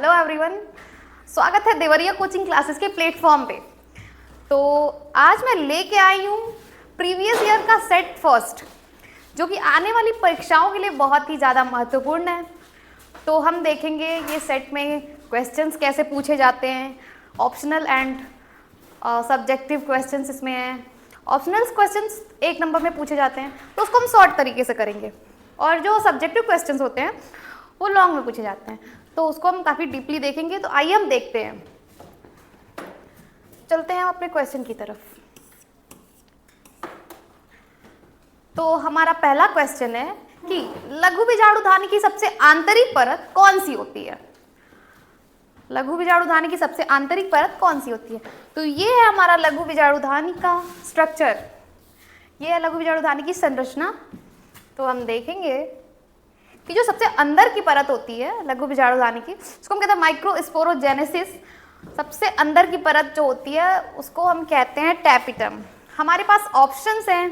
Hello everyone, स्वागत है Deoria coaching classes के प्लेटफॉर्म पे। तो आज मैं लेके आई हूँ प्रीवियस ईयर का सेट फर्स्ट, जो कि आने वाली परीक्षाओं के लिए बहुत ही ज़्यादा महत्वपूर्ण है। तो हम देखेंगे ये सेट में क्वेश्चंस कैसे पूछे जाते हैं, ऑप्शनल एंड सब्जेक्टिव क्वेश्चंस इसमें हैं। ऑप्शनल क्वेश्चंस 1 नंबर में पूछे जाते हैं, तो उसको हम शॉर्ट तरीके से करेंगे, और जो सब्जेक्टिव क्वेश्चंस होते हैं वो लॉन्ग में पूछे जाते हैं, तो उसको हम काफ़ी डीपली देखेंगे। तो आइए हम देखते हैं, चलते हैं अपने क्वेश्चन की तरफ। तो हमारा पहला क्वेश्चन है कि लघु बीजाणुधानी की सबसे आंतरिक परत कौन सी होती है। लघु बीजाणुधानी की सबसे आंतरिक परत कौन सी होती है? तो ये है हमारा लघु बीजाणुधानी का स्ट्रक्चर, ये है लघु बीजाणुधानी की संरचना। तो हम देखेंगे कि जो सबसे अंदर की परत होती है लघु बीजाणुधानी की, उसको हम कहते हैं माइक्रोस्पोरोजेनेसिस। सबसे अंदर की परत जो होती है उसको हम कहते हैं टैपिटम। हमारे पास ऑप्शंस हैं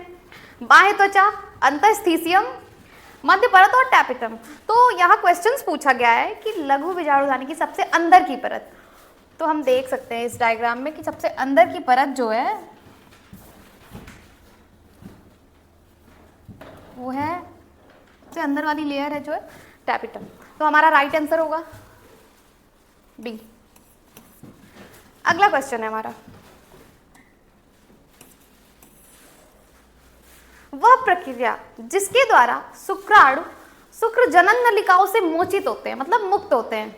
बाह्य त्वचा, अंतःस्थीसियम, मध्य परत और टैपिटम। तो यहाँ क्वेश्चंस पूछा गया है कि लघु बीजाणुधानी की सबसे अंदर की परत। तो हम देख सकते हैं इस डायग्राम में कि सबसे अंदर की परत जो है वो है, सबसे अंदर वाली लेयर है जो है टैपिटम। तो हमारा राइट आंसर होगा डी। अगला क्वेश्चन है हमारा, वह प्रक्रिया जिसके द्वारा शुक्राणु शुक्र जनन नलिकाओं से मोचित होते हैं, मतलब मुक्त होते हैं।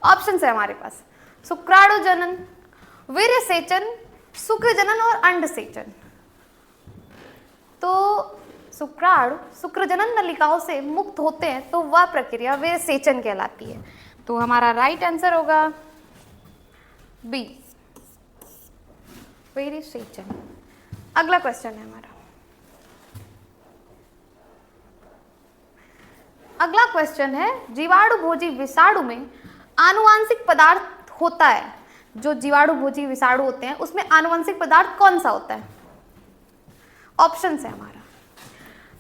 ऑप्शन है हमारे पास शुक्राणु जनन, वीर्य सेचन, शुक्र जनन और अंड सेचन। तो शुक्राणु शुक्र जनन नलिकाओं से मुक्त होते हैं तो वह प्रक्रिया वीर्य सेचन कहलाती है। तो हमारा राइट आंसर होगा बी, वीर्य सेचन। अगला क्वेश्चन है हमारा, अगला क्वेश्चन है जीवाणु भोजी विषाणु में आनुवांशिक पदार्थ होता है। जो जीवाणु भोजी विषाणु होते हैं उसमें आनुवांशिक पदार्थ कौन सा होता है? ऑप्शन है हमारा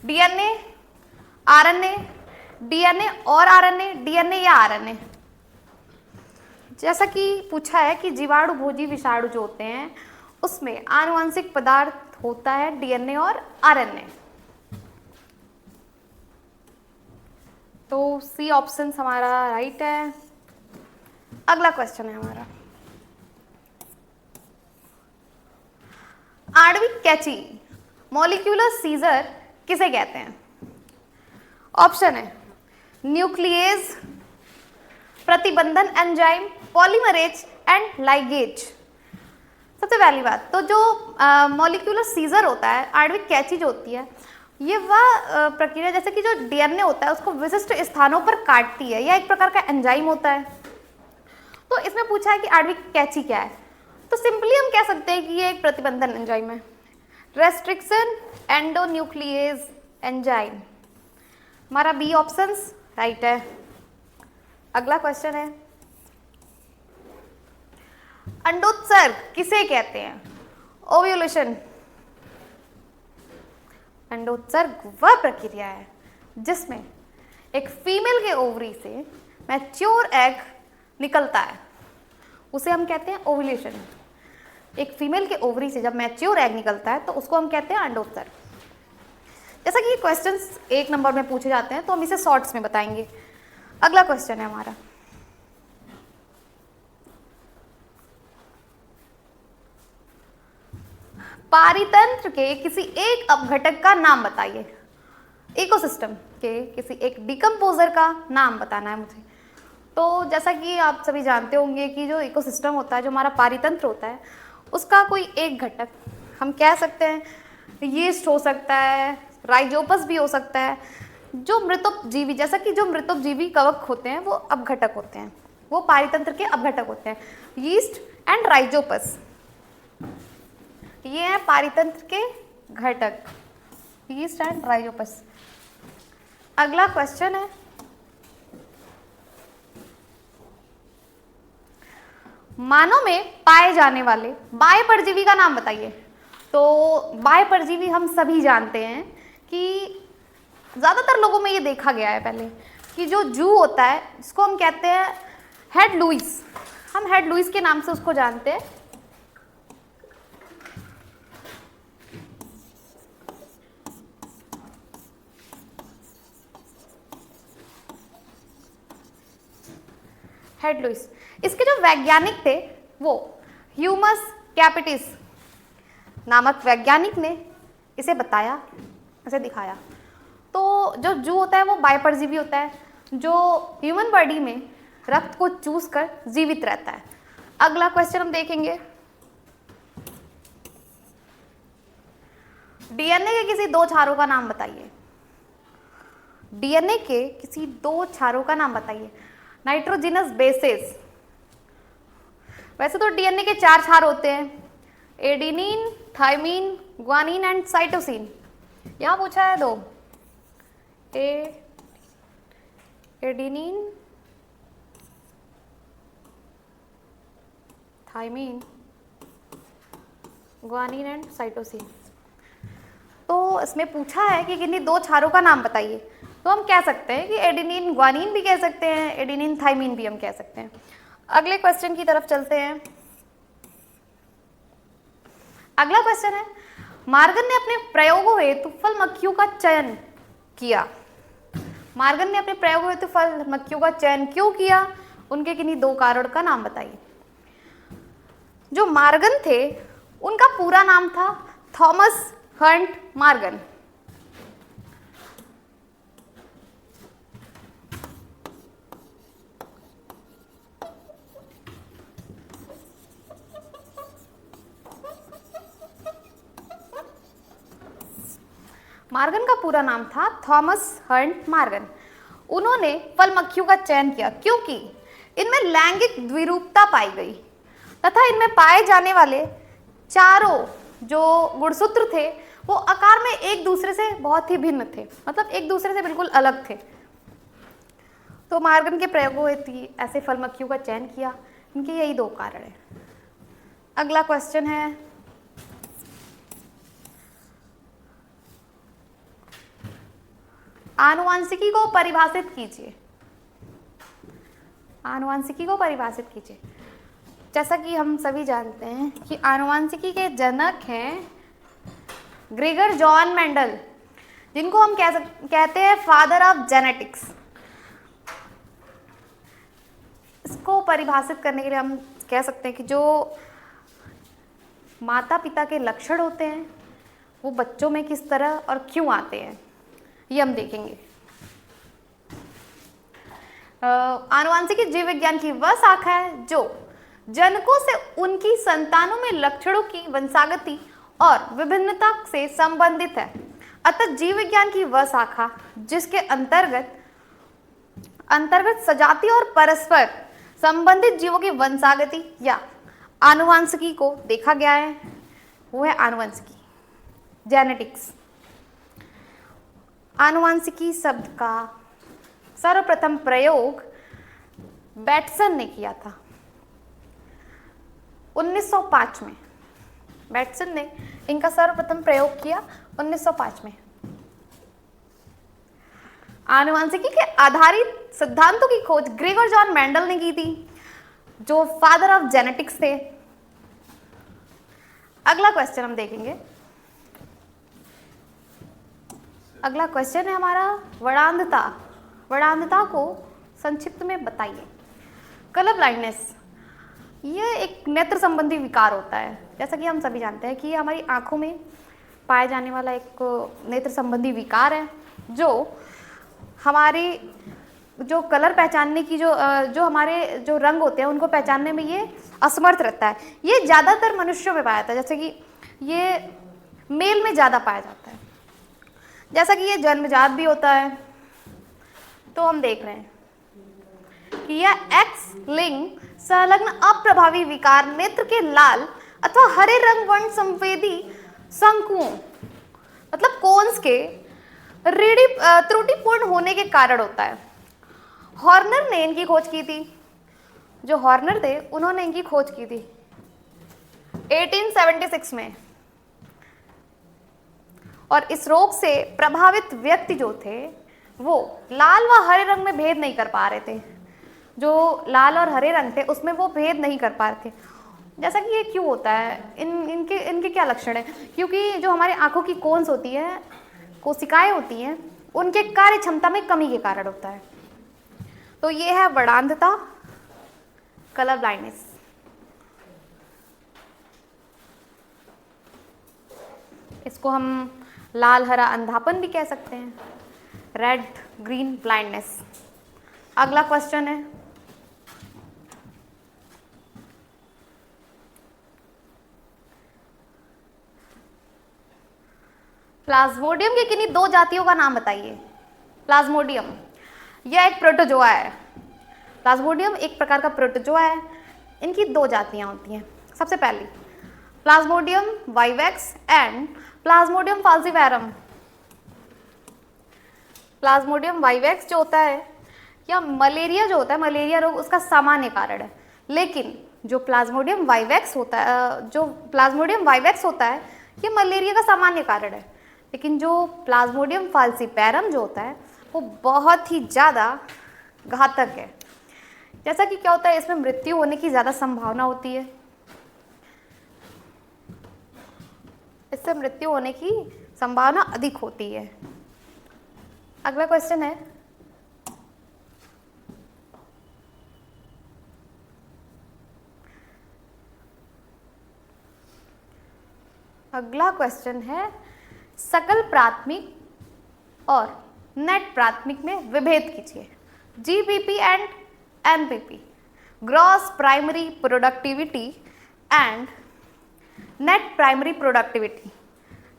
डीएनए, आरएनए, डीएनए और आरएनए, डीएनए या आरएनए। जैसा कि पूछा है कि जीवाणु भोजी विषाणु जो होते हैं उसमें आनुवांशिक पदार्थ होता है डीएनए और आरएनए। तो सी ऑप्शन हमारा राइट है। अगला क्वेश्चन है हमारा, आणविक कैंची मॉलिक्यूलर सीजर किसे कहते हैं? ऑप्शन है न्यूक्लियेज, प्रतिबंधन एंजाइम, पॉलीमरेज एंड लाइगेज। सबसे पहली बात, तो जो मॉलिक्यूलर सीजर होता है, आणविक कैंची जो होती है, ये वह प्रक्रिया जैसे कि जो डीएनए होता है उसको विशिष्ट स्थानों पर काटती है, यह एक प्रकार का एंजाइम होता है। तो इसमें पूछा है कि आणविक कैंची क्या है, तो सिंपली हम कह सकते हैं कि ये एक प्रतिबंधन एंजाइम है, रेस्ट्रिक्शन एंडोन्यूक्लियेज एंजाइम। हमारा बी ऑप्शंस राइट है। अगला क्वेश्चन है, अंडोत्सर्ग किसे कहते हैं? ओव्यूलेशन। अंडोत्सर्ग वह प्रक्रिया है जिसमें एक फीमेल के ओवरी से मैच्योर एग निकलता है, उसे हम कहते हैं ओव्यूलेशन। एक फीमेल के ओवरी से जब मैच्योर एग निकलता है तो उसको हम कहते हैं अंडोत्सर्ग। जैसा कि क्वेश्चंस 1 नंबर में पूछे जाते हैं तो हम इसे शॉर्ट्स में बताएंगे। अगला क्वेश्चन है हमारा, पारितंत्र के किसी एक अपघटक का नाम बताइए। इकोसिस्टम के किसी एक डिकम्पोजर का नाम बताना है मुझे। तो जैसा कि आप सभी जानते होंगे कि जो इकोसिस्टम होता है, जो हमारा पारितंत्र होता है, उसका कोई एक घटक हम कह सकते हैं यीस्ट हो सकता है, राइजोपस भी हो सकता है। जो मृतोपजीवी, जैसा कि जो मृतोपजीवी कवक होते हैं वो अपघटक होते हैं, वो पारितंत्र के अपघटक होते हैं, यीस्ट एंड राइजोपस। ये है पारितंत्र के घटक, यीस्ट एंड राइजोपस। अगला क्वेश्चन है, मानव में पाए जाने वाले बाह्य परजीवी का नाम बताइए। तो बाह्य परजीवी हम सभी जानते हैं कि ज़्यादातर लोगों में ये देखा गया है पहले कि जो जू होता है, इसको हम कहते हैं हेड लुईस, हम हेड लुईस के नाम से उसको जानते हैं। हेड लुईस, इसके जो वैज्ञानिक थे वो ह्यूमस कैपिटिस नामक वैज्ञानिक ने इसे बताया, इसे दिखाया। तो जो जू होता है वो बायपरजीवी होता है, जो ह्यूमन बॉडी में रक्त को चूस कर जीवित रहता है। अगला क्वेश्चन हम देखेंगे, डीएनए के किसी दो क्षारों का नाम बताइए। डीएनए के किसी दो क्षारों का नाम बताइए। नाइट्रोजिनस बेसेस, वैसे तो डीएनए के 4 क्षार होते हैं, adenine, thymine, guanine and cytosine. यहां पूछा है 2, adenine, thymine, guanine and cytosine. तो इसमें पूछा है कि किन्हीं दो क्षारों का नाम बताइए, तो हम कह सकते हैं कि एडेनिन ग्वानिन भी कह सकते हैं, एडेनिन थाइमिन भी हम कह सकते हैं। अगले क्वेश्चन की तरफ चलते हैं। अगला क्वेश्चन है, मार्गन ने अपने प्रयोगों हेतु फल मक्खियों का चयन किया। मार्गन ने अपने प्रयोगों हेतु फल मक्खियों का चयन क्यों किया, उनके किन्हीं दो कारण का नाम बताइए। जो मार्गन थे उनका पूरा नाम था थॉमस हंट मार्गन। मार्गन का पूरा नाम था थॉमस हंट मार्गन। उन्होंने फल मक्खियों का चयन किया क्योंकि इनमें लैंगिक द्विरूपता पाई गई तथा इनमें पाए जाने वाले चारों जो गुणसूत्र थे वो आकार में एक दूसरे से बहुत ही भिन्न थे, मतलब एक दूसरे से बिल्कुल अलग थे। तो मार्गन के प्रयोगों हेतु ऐसे फल मक्खियों का चयन किया, इनके यही दो कारण हैं। अगला क्वेश्चन है, आनुवांशिकी को परिभाषित कीजिए। आनुवांशिकी को परिभाषित कीजिए। जैसा कि हम सभी जानते हैं कि आनुवांशिकी के जनक हैं ग्रेगर जॉन मेंडल, जिनको हम कहते हैं फादर ऑफ जेनेटिक्स। इसको परिभाषित करने के लिए हम कह सकते हैं कि जो माता पिता के लक्षण होते हैं वो बच्चों में किस तरह और क्यों आते हैं, ये हम देखेंगे। आनुवांशिकी जीव विज्ञान की वह शाखा है जो जनकों से उनकी संतानों में लक्षणों की वंशागति और विभिन्नता से संबंधित है। अतः जीव विज्ञान की वह शाखा जिसके अंतर्गत सजाती और परस्पर संबंधित जीवों की वंशागति या आनुवांशिकी को देखा गया है, वो है आनुवंशिकी, जेनेटिक्स। आनुवंशिकी शब्द का सर्वप्रथम प्रयोग बैटसन ने किया था 1905 में। बैटसन ने इनका सर्वप्रथम प्रयोग किया 1905 में। आनुवंशिकी के आधारित सिद्धांतों की खोज ग्रेगर जॉन मेंडल ने की थी, जो फादर ऑफ जेनेटिक्स थे। अगला क्वेश्चन हम देखेंगे। अगला क्वेश्चन है हमारा वर्णांधता। वर्णांधता को संक्षिप्त में बताइए। कलर ब्लाइंडनेस ये एक नेत्र संबंधी विकार होता है। जैसा कि हम सभी जानते हैं कि हमारी आंखों में पाए जाने वाला एक नेत्र संबंधी विकार है, जो हमारे जो कलर पहचानने की जो हमारे जो रंग होते हैं उनको पहचानने में ये असमर्थ रहता है। ये ज़्यादातर मनुष्यों में पाया जाता है, जैसे कि ये मेल में ज़्यादा पाया जाता है। जैसा कि ये जन्मजात भी होता है, तो हम देख रहे हैं कि यह एक्स लिंग संलग्न अप्रभावी विकार नेत्र के लाल अथवा हरे रंग वर्ण संवेदी शंकुओं मतलब कोन्स के त्रुटिपूर्ण होने के कारण होता है। हॉर्नर ने इनकी खोज की थी। जो हॉर्नर थे उन्होंने इनकी खोज की थी 1876 में। और इस रोग से प्रभावित व्यक्ति जो थे वो लाल व हरे रंग में भेद नहीं कर पा रहे थे। जो लाल और हरे रंग थे उसमें वो भेद नहीं कर पा रहे थे। जैसा कि ये क्यों होता है, इनके क्या लक्षण है? क्योंकि जो हमारी आंखों की कोन्स होती है, कोशिकाएं होती हैं, उनके कार्य क्षमता में कमी के कारण होता है। तो ये है वर्णांधता, कलर ब्लाइंडनेस। इसको हम लाल हरा अंधापन भी कह सकते हैं, रेड ग्रीन ब्लाइंडनेस। अगला क्वेश्चन है, प्लाज्मोडियम की किन्हीं दो जातियों का नाम बताइए। प्लाज्मोडियम यह एक प्रोटोजोआ है। प्लाज्मोडियम एक प्रकार का प्रोटोजोआ है। इनकी दो जातियां होती हैं। सबसे पहली Plasmodium vivax and Plasmodium falciparum. Plasmodium vivax जो होता है या मलेरिया जो होता है, मलेरिया रोग उसका सामान्य कारण है। लेकिन जो प्लाज्मोडियम वाइवेक्स होता है ये मलेरिया का सामान्य कारण है। लेकिन जो प्लाज्मोडियम फाल्सीपेरम जो होता है वो बहुत ही ज़्यादा घातक है। जैसा कि क्या होता है, इसमें मृत्यु होने की ज़्यादा संभावना होती है। इससे मृत्यु होने की संभावना अधिक होती है। अगला क्वेश्चन है, सकल प्राथमिक और नेट प्राथमिक में विभेद कीजिए। GPP and NPP, gross primary productivity and net primary productivity.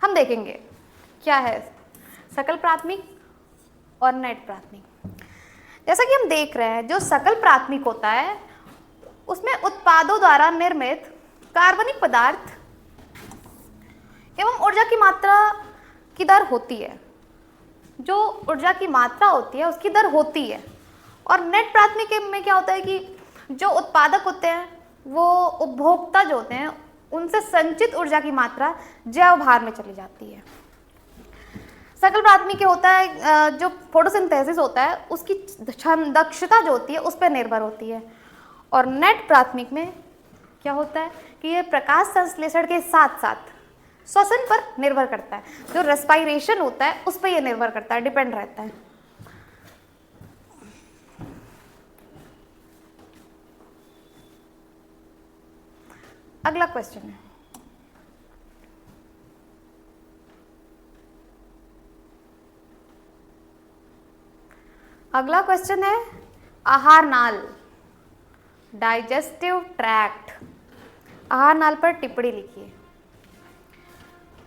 हम देखेंगे क्या है सकल प्राथमिक और नेट प्राथमिक। जैसा कि हम देख रहे हैं, जो सकल प्राथमिक होता है उसमें उत्पादों द्वारा निर्मित कार्बनिक पदार्थ एवं ऊर्जा की मात्रा की दर होती है। जो ऊर्जा की मात्रा होती है उसकी दर होती है। और नेट प्राथमिक में क्या होता है कि जो उत्पादक होते हैं वो उपभोक्ता जो होते हैं उनसे संचित ऊर्जा की मात्रा जैव भार में चली जाती है। सकल प्राथमिक क्या होता है, जो फोटोसिंथेसिस होता है उसकी दक्षता जो होती है उस पर निर्भर होती है। और नेट प्राथमिक में क्या होता है कि ये प्रकाश संश्लेषण के साथ साथ श्वसन पर निर्भर करता है। जो रेस्पिरेशन होता है उस पर यह निर्भर करता है, डिपेंड रहता है। अगला क्वेश्चन है, आहार नाल, डाइजेस्टिव ट्रैक्ट। आहार नाल पर टिप्पणी लिखिए।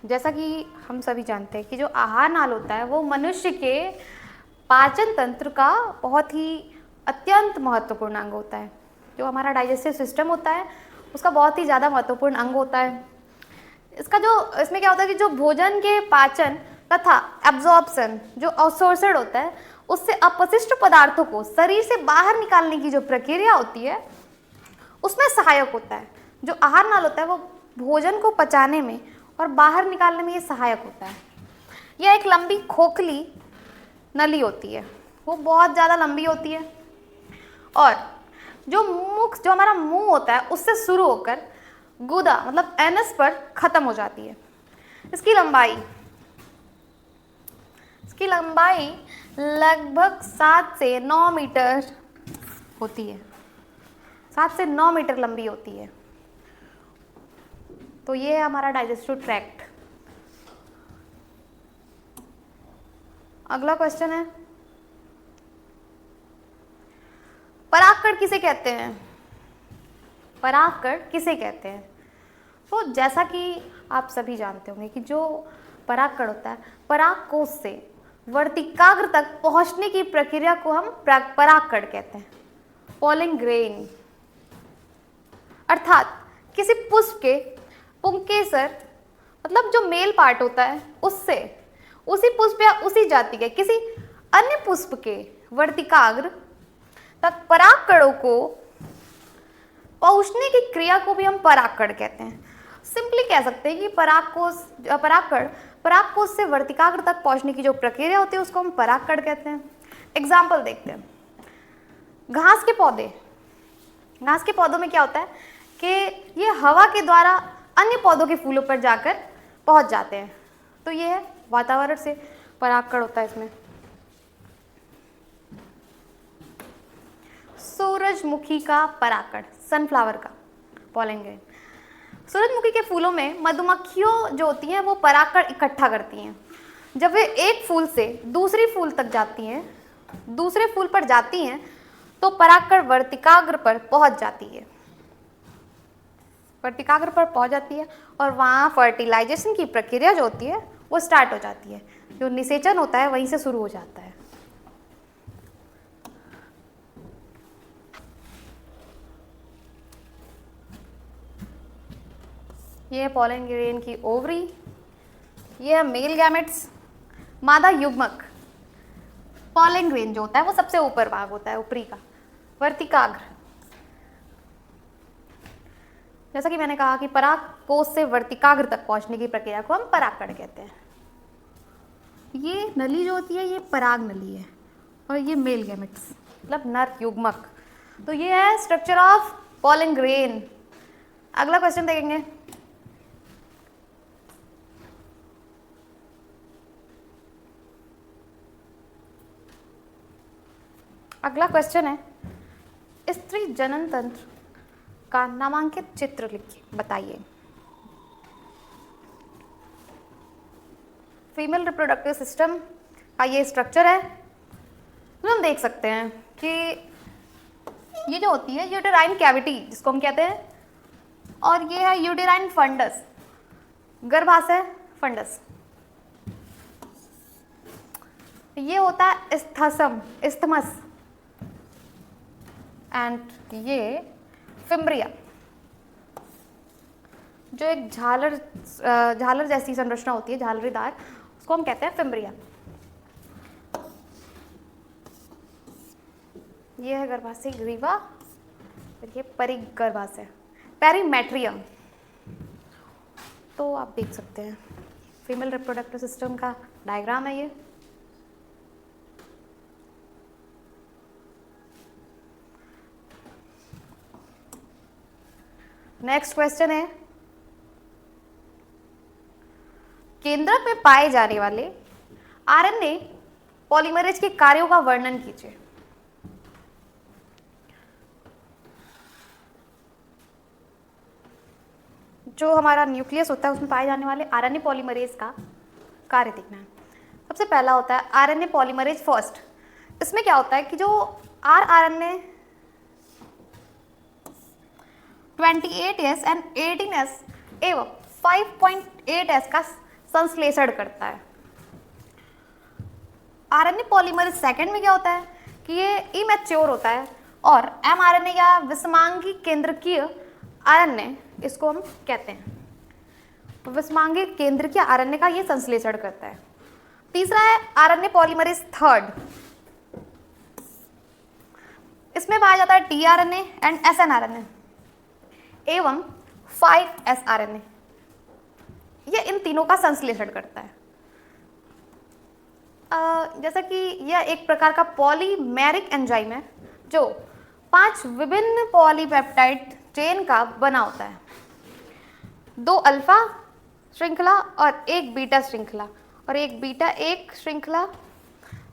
जैसा कि हम सभी जानते हैं कि जो आहार नाल होता है वो मनुष्य के पाचन तंत्र का बहुत ही अत्यंत महत्वपूर्ण अंग होता है। जो हमारा डाइजेस्टिव सिस्टम होता है उसका बहुत ही ज़्यादा महत्वपूर्ण अंग होता है। इसमें क्या होता है कि जो भोजन के पाचन तथा एब्जॉर्प्शन जो अवशोषण होता है उससे अपशिष्ट पदार्थों को शरीर से बाहर निकालने की जो प्रक्रिया होती है उसमें सहायक होता है। जो आहार नाल होता है वो भोजन को पचाने में और बाहर निकालने में ये सहायक होता है। यह एक लंबी खोखली नली होती है, वो बहुत ज़्यादा लंबी होती है और जो हमारा मुंह होता है उससे शुरू होकर गुदा मतलब एनस पर खत्म हो जाती है। इसकी लंबाई लगभग 7 से 9 मीटर होती है। 7 से 9 मीटर लंबी होती है। तो ये है हमारा डाइजेस्टिव ट्रैक्ट। अगला क्वेश्चन है, परागकण किसे कहते हैं? परागकण किसे कहते हैं? तो जैसा कि आप सभी जानते होंगे कि जो परागकण होता है परागकोश से वर्तिकाग्र तक पहुंचने की प्रक्रिया को हम परागकण कहते हैं। पॉलिन ग्रेन, अर्थात किसी पुष्प के पुंकेसर मतलब जो मेल पार्ट होता है उससे उसी पुष्प या उसी जाति के किसी अन्य पुष्प के वर्तिकाग्र तक परागकणों को पहुंचने की क्रिया को भी हम परागकण कहते हैं। सिंपली कह सकते हैं कि परागकण परागकोश से वर्तिकाग्र तक पहुंचने की जो प्रक्रिया होती है उसको हम परागकण कहते हैं। एग्जाम्पल देखते हैं। घास के पौधे, घास के पौधों में क्या होता है कि ये हवा के द्वारा अन्य पौधों के फूलों पर जाकर पहुंच जाते हैं। तो ये है वातावरण से परागकण होता है इसमें। सूरजमुखी का परागकण, सनफ्लावर का पॉलन ग्रेन। सूरजमुखी के फूलों में मधुमक्खियों जो होती हैं वो परागकण इकट्ठा करती हैं। जब वे एक फूल से दूसरी फूल तक जाती हैं, दूसरे फूल पर जाती हैं, तो परागकण वर्तिकाग्र पर पहुंच जाती है, वर्तिकाग्र पर पहुंच जाती है और वहाँ फर्टिलाइजेशन की प्रक्रिया जो होती है वो स्टार्ट हो जाती है। जो निषेचन होता है वहीं से शुरू हो जाता है। ये है पॉलन ग्रेन की ओवरी, ये है मेल गैमेट्स, मादा युग्मक। पॉलन ग्रेन जो होता है वो सबसे ऊपर भाग होता है, ऊपरी का, वर्तिकाग्र। जैसा कि मैंने कहा कि पराग कोश से वर्तिकाग्र तक पहुंचने की प्रक्रिया को हम परागकण कहते हैं। ये नली जो होती है ये पराग नली है और ये मेल गैमेट्स मतलब नर युग्मक। तो ये है स्ट्रक्चर ऑफ पॉलन ग्रेन। अगला क्वेश्चन देखेंगे। अगला क्वेश्चन है, स्त्री जनन तंत्र का नामांकित चित्र लिखिए, बताइए। फीमेल रिप्रोडक्टिव सिस्टम का ये स्ट्रक्चर है। हम देख सकते हैं कि ये जो होती है यूटेराइन कैविटी जिसको हम कहते हैं, और ये है यूटेराइन फंडस, गर्भाशय फंडस। ये होता है स्थसम, इस्थमस, एंड ये फिम्ब्रिया जो एक झालर जैसी संरचना होती है, झालरीदार, उसको हम कहते हैं फिम्ब्रिया। ये है गर्भाशय ग्रीवा, और ये परिगर्भाशय, पेरीमेट्रियम। तो आप देख सकते हैं फीमेल रिप्रोडक्टिव सिस्टम का डायग्राम है ये। नेक्स्ट क्वेश्चन है, केंद्रक में पाए जाने वाले आरएनए पॉलीमरेज के कार्यों का वर्णन कीजिए। जो हमारा न्यूक्लियस होता है उसमें पाए जाने वाले आरएनए पॉलीमरेज का कार्य देखना है। सबसे पहला होता है आरएनए पॉलीमरेज फर्स्ट। इसमें क्या होता है कि जो आरएनए 28S एंड 18S एवं 5.8S का संश्लेषण करता है। आरएनए पॉलीमरेज सेकंड में क्या होता है कि ये इमैच्योर होता है और एमआरएनए या विषमांगी केंद्रकीय आरएनए इसको हम कहते हैं। विषमांगी केंद्रकीय आरएनए का ये संश्लेषण करता है। तीसरा है आरएनए पॉलीमरेज थर्ड। इसमें पाया जाता है टीआरएनए एंड एसएनआरएनए एवं 5sRNA। ये इन तीनों का संश्लेषण करता है। जैसा कि यह एक प्रकार का पॉलीमेरिक एंजाइम है जो 5 विभिन्न पॉलीपेप्टाइड चेन का बना होता है। 2 अल्फा श्रृंखला और 1 बीटा श्रृंखला और एक बीटा 1 श्रृंखला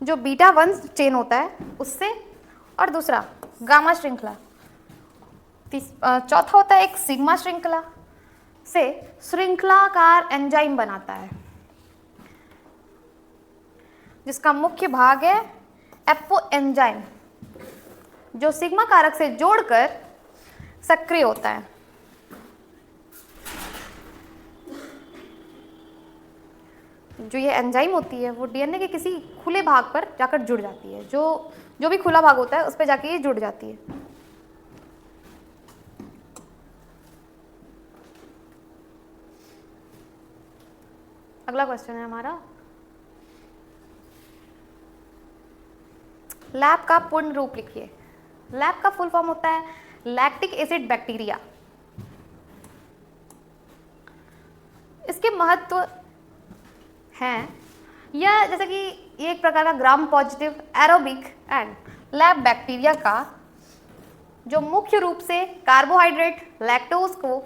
जो बीटा 1 चेन होता है उससे, और दूसरा गामा श्रृंखला। चौथा होता है एक सिग्मा श्रृंखला से श्रृंखलाकार एंजाइम बनाता है जिसका मुख्य भाग है एपो एंजाइम जो सिग्मा कारक से जोड़कर सक्रिय होता है। जो ये एंजाइम होती है वो डीएनए के किसी खुले भाग पर जाकर जुड़ जाती है। जो भी खुला भाग होता है उस पर जाके ये जुड़ जाती है। अगला क्वेश्चन है हमारा, लैब का पूर्ण रूप लिखिए। लैब का फुल फॉर्म होता है लैक्टिक एसिड बैक्टीरिया। इसके महत्व हैं यह जैसे कि ये एक प्रकार का gram positive aerobic and lab bacteria का जो मुख्य रूप से कार्बोहाइड्रेट लैक्टोज को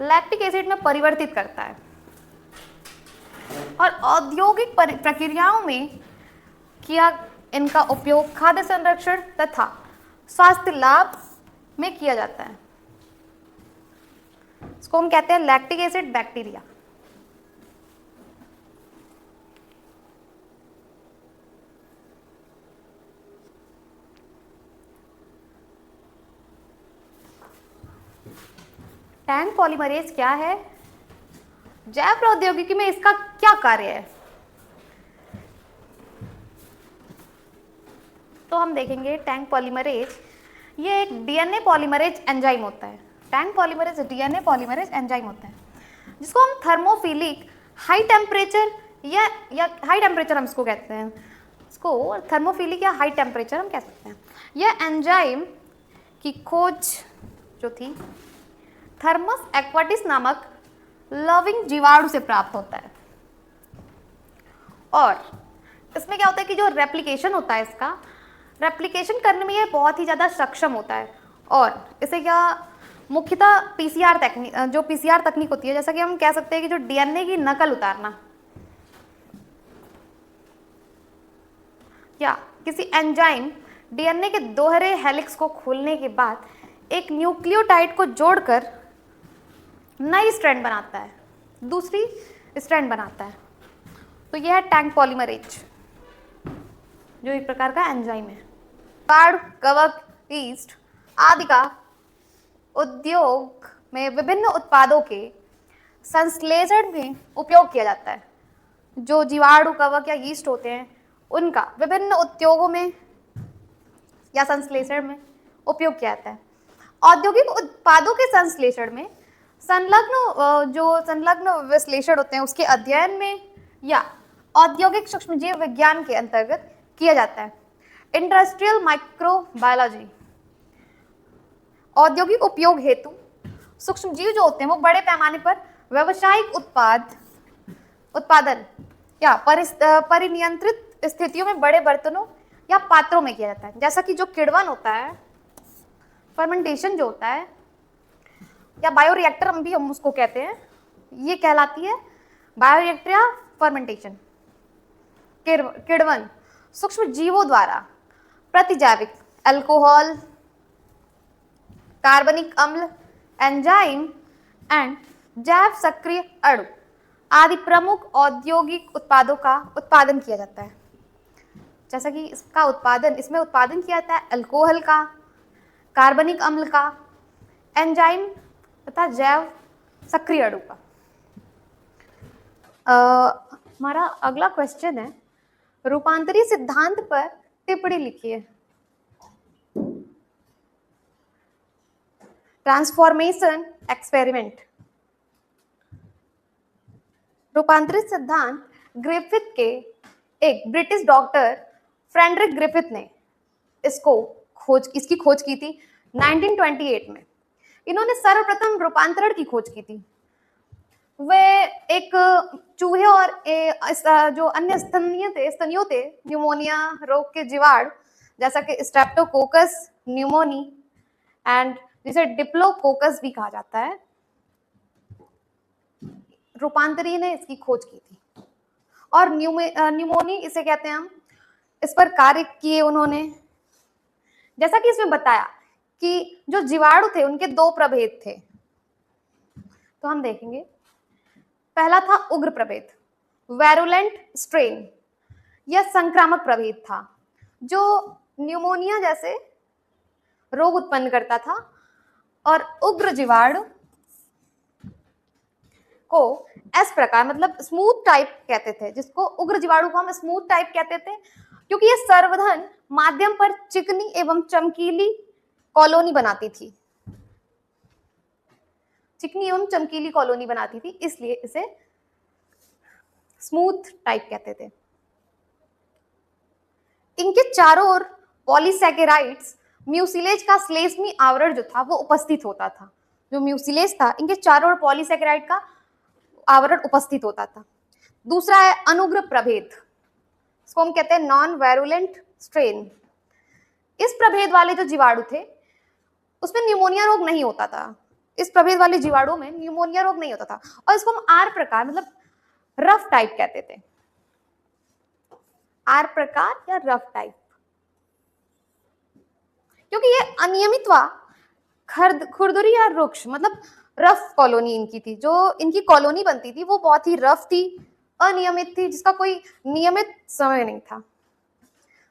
लैक्टिक एसिड में परिवर्तित करता है और औद्योगिक प्रक्रियाओं में किया इनका उपयोग खाद्य संरक्षण तथा स्वास्थ्य लाभ में किया जाता है। इसको हम कहते हैं lactic acid bacteria. Tank polymerase क्या है? जैव प्रौद्योगिकी में इसका क्या कार्य है? तो हम देखेंगे टैंक पॉलीमरेज, ये एक डीएनए पॉलीमरेज एंजाइम होता है। Tank polymerase DNA polymerase enzyme होता है जिसको हम थर्मोफिलिक हाई टेम्परेचर या हाई टेम्परेचर हम इसको कहते हैं, इसको थर्मोफिलिक या हाई टेम्परेचर हम कह सकते हैं। यह एंजाइम की खोज जो थी थर्मस एक्वाटिस नामक लविंग जीवाणु से प्राप्त होता है। और इसमें क्या होता है कि जो रेप्लिकेशन होता है, इसका रेप्लिकेशन करने में ये बहुत ही ज़्यादा सक्षम होता है। और इसे क्या मुख्यतः पीसीआर तकनीक, जो पीसीआर तकनीक होती है, जैसा कि हम कह सकते हैं कि जो डीएनए की नकल उतारना या किसी एंजाइम डीएनए के दोहरे हेलिक्स को खोलने के बाद एक न्यूक्लियोटाइड को जोड़कर नई स्ट्रैंड बनाता है, दूसरी स्ट्रैंड बनाता है। तो यह है टैंक पॉलीमरेज जो एक प्रकार का एंजाइम है। कार्ड, कवक, यीस्ट आदि का उद्योग में विभिन्न उत्पादों के संश्लेषण में उपयोग किया जाता है। जो जीवाणु, कवक या यीस्ट होते हैं उनका विभिन्न उद्योगों में या संश्लेषण में उपयोग किया जाता है। औद्योगिक उत्पादों के संश्लेषण में संलग्न विश्लेषण होते हैं उसके अध्ययन में या औद्योगिक सूक्ष्मजीव विज्ञान के अंतर्गत किया जाता है। इंडस्ट्रियल माइक्रोबायोलॉजी औद्योगिक उपयोग हेतु सूक्ष्मजीव जो होते हैं वो बड़े पैमाने पर व्यावसायिक उत्पादन या परिनियंत्रित स्थितियों में बड़े बर्तनों या पात्रों में किया जाता है। जैसा कि जो किण्वन होता है, फर्मेंटेशन जो होता है, या बायोरिएक्टर हम उसको कहते हैं, ये कहलाती है बायोरिएक्टर या फर्मेंटेशन। किण्वन सूक्ष्म जीवों द्वारा प्रतिजैविक अल्कोहल, कार्बनिक अम्ल, एंजाइम एंड जैव सक्रिय अणु आदि प्रमुख औद्योगिक उत्पादों का उत्पादन किया जाता है। जैसा कि इसमें उत्पादन किया जाता है अल्कोहल का, कार्बनिक अम्ल का, एंजाइम तथा जैव सक्रिय अणु का। हमारा अगला क्वेश्चन है, रूपांतरी सिद्धांत पर टिप्पणी लिखिए। Transformation experiment. रूपांतरित सिद्धांत ग्रिफिथ के एक ब्रिटिश डॉक्टर फ्रेडरिक ग्रिफिथ ने इसकी खोज की थी 1928 में। इन्होंने सर्वप्रथम रूपांतरण की खोज की थी। वे एक चूहे और जो अन्य स्तनियों थे न्यूमोनिया रोग के जीवाणु जैसा कि स्ट्रेप्टोकोकस न्यूमोनी एंड जिसे डिप्लोकोकस भी कहा जाता है, रूपांतरी ने इसकी खोज की थी। और न्यूमोनी इसे कहते हैं हम, इस पर कार्य किए उन्होंने। जैसा कि इसमें बताया कि जो जीवाणु थे उनके दो प्रभेद थे, तो हम देखेंगे। पहला था उग्र प्रभेद, वैरुलेंट स्ट्रेन। यह संक्रामक प्रभेद था जो न्यूमोनिया जैसे रोग उत्पन्न करता था। और उग्र जीवाणु को इस प्रकार, मतलब स्मूथ टाइप कहते थे, जिसको उग्र जीवाणु को हम स्मूथ टाइप कहते थे क्योंकि यह सर्वधन माध्यम पर चिकनी एवं चमकीली कॉलोनी बनाती थी। चिकनी एवं चमकीली कॉलोनी बनाती थी, इसलिए इसे स्मूथ टाइप कहते थे। इनके चारों ओर पॉलीसैकेराइड्स म्यूसिलेज का श्लेष्मी आवरण जो था वो उपस्थित होता था। जो म्यूसिलेज था, इनके चारों ओर पॉलीसैकेराइड का आवरण उपस्थित होता था। दूसरा है अनुग्र प्रभेद, इसको हम कहते हैं नॉन वैरुलेंट स्ट्रेन। इस प्रभेद वाले जो जीवाणु थे उसमें न्यूमोनिया रोग नहीं होता था, इस प्रभेद वाले जीवाणु में न्यूमोनिया रोग नहीं होता था, और इसको हम आर प्रकार मतलब रफ टाइप कहते थे, आर प्रकार या रफ टाइप, क्योंकि ये अनियमित व खुरदुरी या रुक्ष मतलब रफ कॉलोनी इनकी थी, जो इनकी कॉलोनी बनती थी वो बहुत ही रफ थी, अनियमित थी, जिसका कोई नियमित समय नहीं था।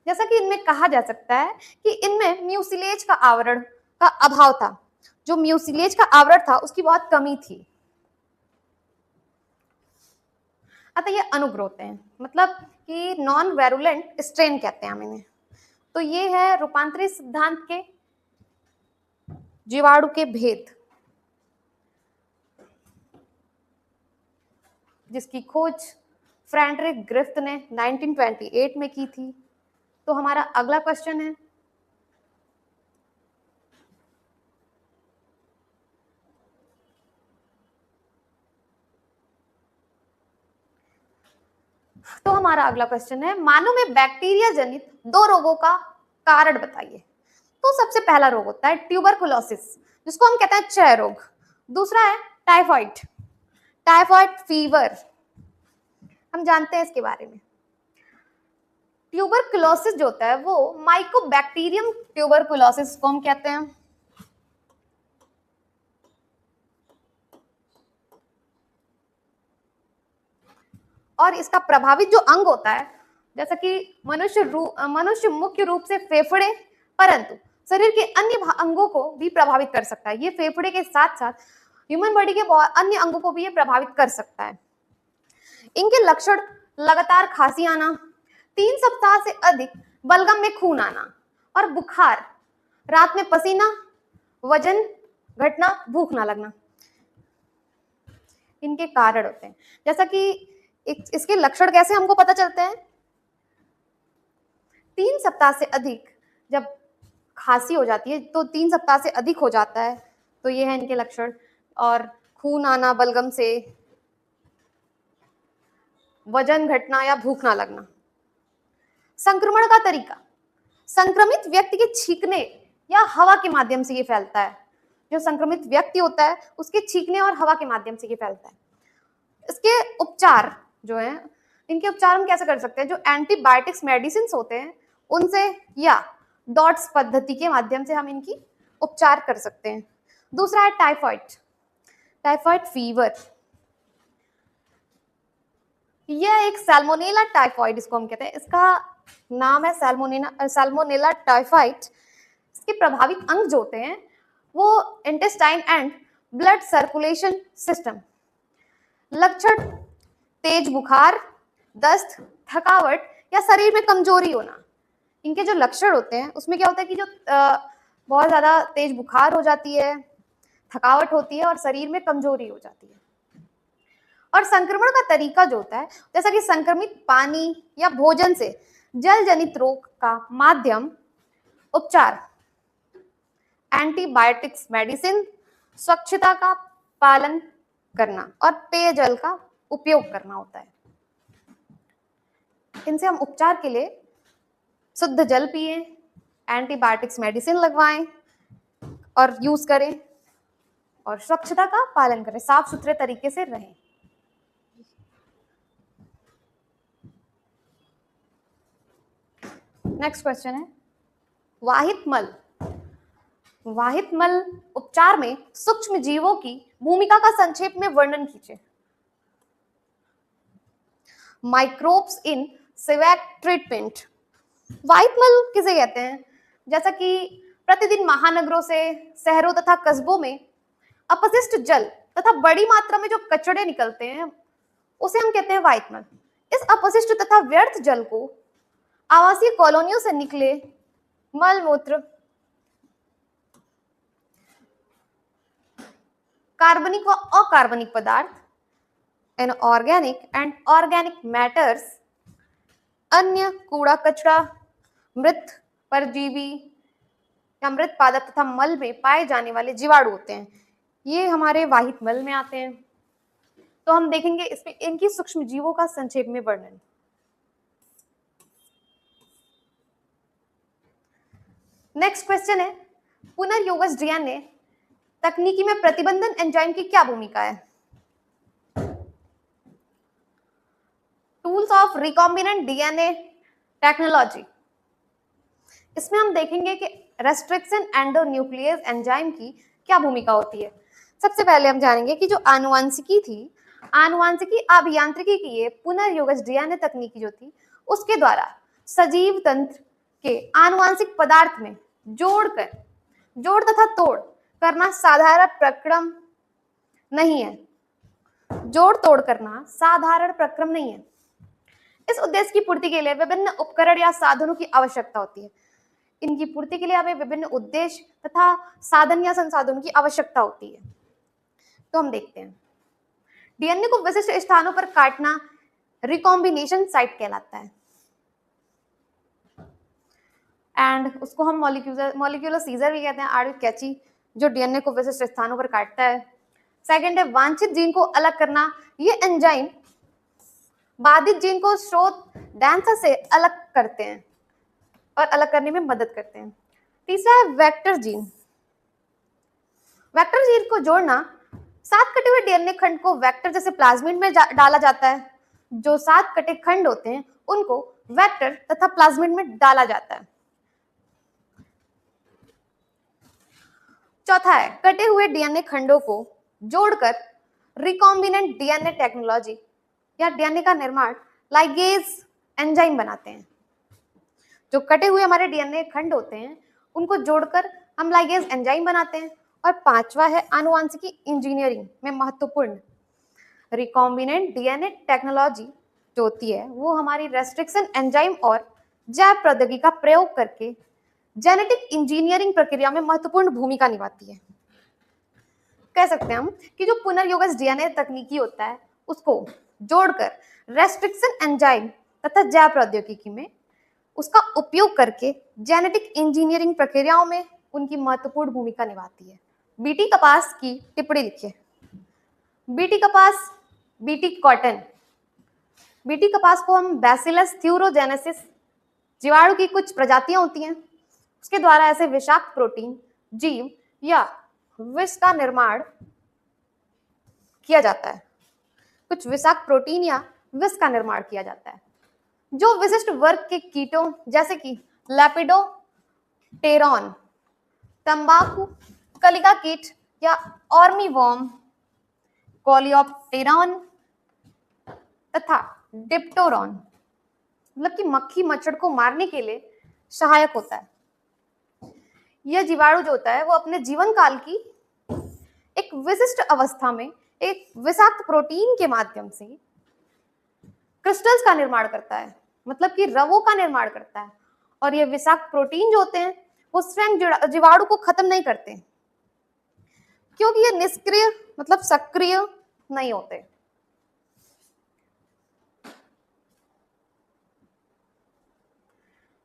जैसा कि इनमें कहा जा सकता है कि इनमें म्यूसिलेज का आवरण का अभाव था, जो म्यूसिलेज का आवरण था उसकी बहुत कमी थी। अतः ये अनुग्रोथ हैं, मतलब कि नॉन वेरुलेंट स्ट्रेन कहते हैं हम इन्हें। तो ये है रूपांतरित सिद्धांत के जीवाणु के भेद, जिसकी खोज फ्रेडरिक ग्रिफ्थ ने 1928 में की थी। तो हमारा अगला क्वेश्चन है, तो हमारा अगला क्वेश्चन है, मानव में बैक्टीरिया जनित 2 रोगों का कारण बताइए। तो सबसे पहला रोग होता है ट्यूबरकुलोसिस, जिसको हम कहते हैं क्षय रोग। दूसरा है टाइफाइड, टाइफाइड फीवर, हम जानते हैं इसके बारे में। ट्यूबरकुलोसिस जो होता है वो माइकोबैक्टीरियम ट्यूबरकुलोसिस को हम कहते हैं। और इसका प्रभावित जो अंग होता है, जैसा कि मनुष्य मुख्य रूप से फेफड़े, परंतु शरीर के अन्य अंगों को भी प्रभावित कर सकता है। ये फेफड़े के साथ साथ ह्यूमन बॉडी के अन्य अंगों को भी ये प्रभावित कर सकता है। इनके लक्षण लगातार खांसी आना, 3 सप्ताह से अधिक बलगम में खून आना और बुखार, रात में पसीना, वजन घटना, भूख ना लगना, इनके कारण होते हैं। जैसा कि इसके लक्षण कैसे हमको पता चलते हैं, 3 सप्ताह से अधिक जब खांसी हो जाती है, तो 3 सप्ताह से अधिक हो जाता है, तो ये है इनके लक्षण। और खून आना बलगम से, वजन घटना या भूख ना लगना। संक्रमण का तरीका, संक्रमित व्यक्ति के छींकने या हवा के माध्यम से ये फैलता है। जो संक्रमित व्यक्ति होता है उसके छींकने और हवा के माध्यम से ये फैलता है। इसके उपचार जो है, इनके उपचार हम कैसे कर सकते हैं, जो एंटीबायोटिक्स मेडिसिन होते हैं उनसे या डॉट्स पद्धति के माध्यम से हम इनकी उपचार कर सकते हैं। दूसरा है टाइफाइड, टाइफाइड फीवर, यह एक सैल्मोनेला टाइफाइड इसको हम कहते हैं, इसका नाम है सैल्मोनेला टाइफाइड। इसके प्रभावित अंग जो होते हैं वो intestine and blood circulation system. लक्षण तेज बुखार, दस्त, थकावट या शरीर में कमजोरी होना। इनके जो लक्षण होते हैं उसमें क्या होता है कि जो बहुत ज्यादा तेज बुखार हो जाती है, थकावट होती है और शरीर में कमजोरी हो जाती है। और संक्रमण का तरीका जो होता है, जैसा कि संक्रमित पानी या भोजन से जल जनित रोग का माध्यम, उपचार एंटीबायोटिक्स मेडिसिन, स्वच्छता का पालन करना और पेयजल का उपयोग करना होता है। इनसे हम उपचार के लिए शुद्ध जल पिए, एंटीबायोटिक्स मेडिसिन लगवाएं और यूज करें, और स्वच्छता का पालन करें, साफ सुथरे तरीके से रहें। नेक्स्ट क्वेश्चन है, वाहित मल, वाहित मल उपचार में सूक्ष्म जीवों की भूमिका का संक्षेप में वर्णन कीजिए। Microbes in सेवैक treatment. वाहित मल किसे कहते हैं, जैसा कि प्रतिदिन महानगरों से शहरों तथा कस्बों में अपशिष्ट जल तथा बड़ी मात्रा में जो कचड़े निकलते हैं उसे हम कहते हैं वाहित मल। इस अपशिष्ट तथा व्यर्थ जल को आवासीय कॉलोनियों से निकले मल मूत्र, कार्बनिक व अकार्बनिक पदार्थ, इनऑर्गेनिक एंड ऑर्गेनिक मैटर्स, अन्य कूड़ा कचरा, मृत परजीवी या मृत पादप तथा मल में पाए जाने वाले जीवाणु होते हैं, ये हमारे वाहित मल में आते हैं। तो हम देखेंगे इसमें इनकी सूक्ष्म जीवों का संक्षेप में वर्णन। नेक्स्ट क्वेश्चन है, पुनर्योगज डीएनए तकनीकी में प्रतिबंधन एंजाइम की क्या भूमिका है? Tools of recombinant DNA technology, इसमें हम देखेंगे कि रेस्ट्रिक्शन एंडोन्यूक्लियस एंजाइम की क्या भूमिका होती है। सबसे पहले हम जानेंगे कि जो आनुवंशिकी थी, आनुवंशिकी अभियांत्रिकी की ये पुनर्योगज डीएनए तकनीकी जो थी, उसके द्वारा सजीव तंत्र के आनुवंशिक पदार्थ में जोड़ तथा तोड़ करना साधारण प्रक्रम नहीं है। जोड़ तोड़ करना साधारण प्रक्रम नहीं है। इस उद्देश्य की पूर्ति के लिए विभिन्न उपकरण या साधनों की आवश्यकता होती है। इनकी पूर्ति के लिए हमें विभिन्न उद्देश्य तथा साधन या संसाधनों की आवश्यकता होती है। तो हम देखते हैं, डीएनए को विशिष्ट स्थानों पर काटना रिकॉम्बिनेशन साइट कहलाता है, एंड उसको हम मॉलिक्यूलर सीजर भी कहते हैं, आणविक कैंची, जो डीएनए को विशिष्ट स्थानों पर काटता है। सेकंड है वांछित जीन को अलग करना, ये एंजाइम बाधित जीन को स्रोत डांसर से अलग करते हैं और अलग करने में मदद करते हैं। तीसरा है वेक्टर जीन। वेक्टर जीन को जोड़ना, 7 कटे हुए डीएनए खंड को वेक्टर जैसे प्लाज्मिड में डाला जाता है। जो 7 कटे खंड होते हैं उनको वेक्टर तथा प्लाज्मिड में डाला जाता है। चौथा है कटे हुए डीएनए खंडों को जोड़कर रिकॉम्बिनेंट डीएनए टेक्नोलॉजी या डीएनए का निर्माण लाइगेज एंजाइम बनाते हैं। जो कटे हुए हमारे डीएनए खंड होते हैं उनको जोड़कर हम लाइगेज एंजाइम बनाते हैं। और पांचवा है आनुवंशिकी इंजीनियरिंग में महत्वपूर्ण रिकॉम्बिनेंट डीएनए टेक्नोलॉजी जो होती है वो हमारी रेस्ट्रिक्शन एंजाइम और जैव प्रौद्योगिकी का प्रयोग करके जेनेटिक इंजीनियरिंग प्रक्रिया में महत्वपूर्ण भूमिका निभाती है। कह सकते हैं हम कि जो पुनर्योगज डीएनए तकनीकी होता है उसको जोड़कर रेस्ट्रिक्शन एंजाइम तथा जैव प्रौद्योगिकी में उसका उपयोग करके जेनेटिक इंजीनियरिंग प्रक्रियाओं में उनकी महत्वपूर्ण भूमिका निभाती है। बीटी कपास की टिप्पणी लिखिए। बीटी कपास, बीटी कॉटन। बीटी कपास को हम बैसिलस थ्यूरोजेनेसिस जीवाणु की कुछ प्रजातियां होती हैं, उसके द्वारा ऐसे विषाक्त प्रोटीन, जीव या विष का निर्माण किया जाता है। कुछ विषाक्त प्रोटीन या विष का निर्माण किया जाता है जो विशिष्ट वर्ग के कीटों जैसे कि लेपिडोप्टेरॉन, तंबाकू कलिका कीट या ऑर्मीवॉर्म, कोलियोप्टेरॉन तथा डिप्टोरॉन, मतलब कि मक्खी मच्छर को मारने के लिए सहायक होता है। यह जीवाणु जो होता है वो अपने जीवन काल की एक विशिष्ट अवस्था में एक विषाक्त प्रोटीन के माध्यम से क्रिस्टल्स का निर्माण करता है, मतलब कि रवों का निर्माण करता है। और ये विषाक्त प्रोटीन जो होते हैं वो स्वयं जीवाणु को खत्म नहीं करते क्योंकि ये निष्क्रिय मतलब सक्रिय नहीं होते।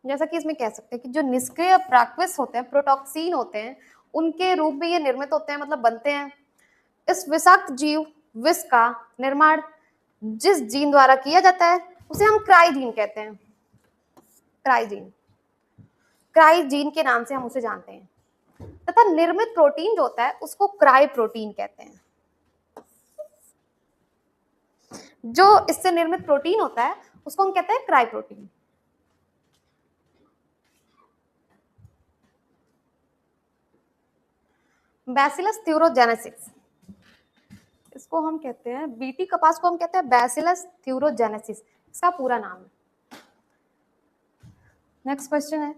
जैसा कि इसमें कह सकते हैं कि जो निष्क्रिय प्राक्विस होते हैं, प्रोटॉक्सिन होते हैं, उनके रूप में ये निर्मित होते हैं, मतलब बनते हैं। इस विषाक्त जीव विष का निर्माण जिस जीन द्वारा किया जाता है उसे हम क्राइजीन कहते हैं। क्राइजीन के नाम से हम उसे जानते हैं। तथा निर्मित प्रोटीन जो होता है उसको क्राई प्रोटीन कहते हैं। जो इससे निर्मित प्रोटीन होता है उसको हम कहते हैं क्राई प्रोटीन। बैसिलस थ्यूरोजेनेसिस, इसको हम कहते हैं, बीटी कपास को हम कहते हैं बैसिलस थ्यूरोजेनेसिस, इसका पूरा नाम है। नेक्स्ट क्वेश्चन है,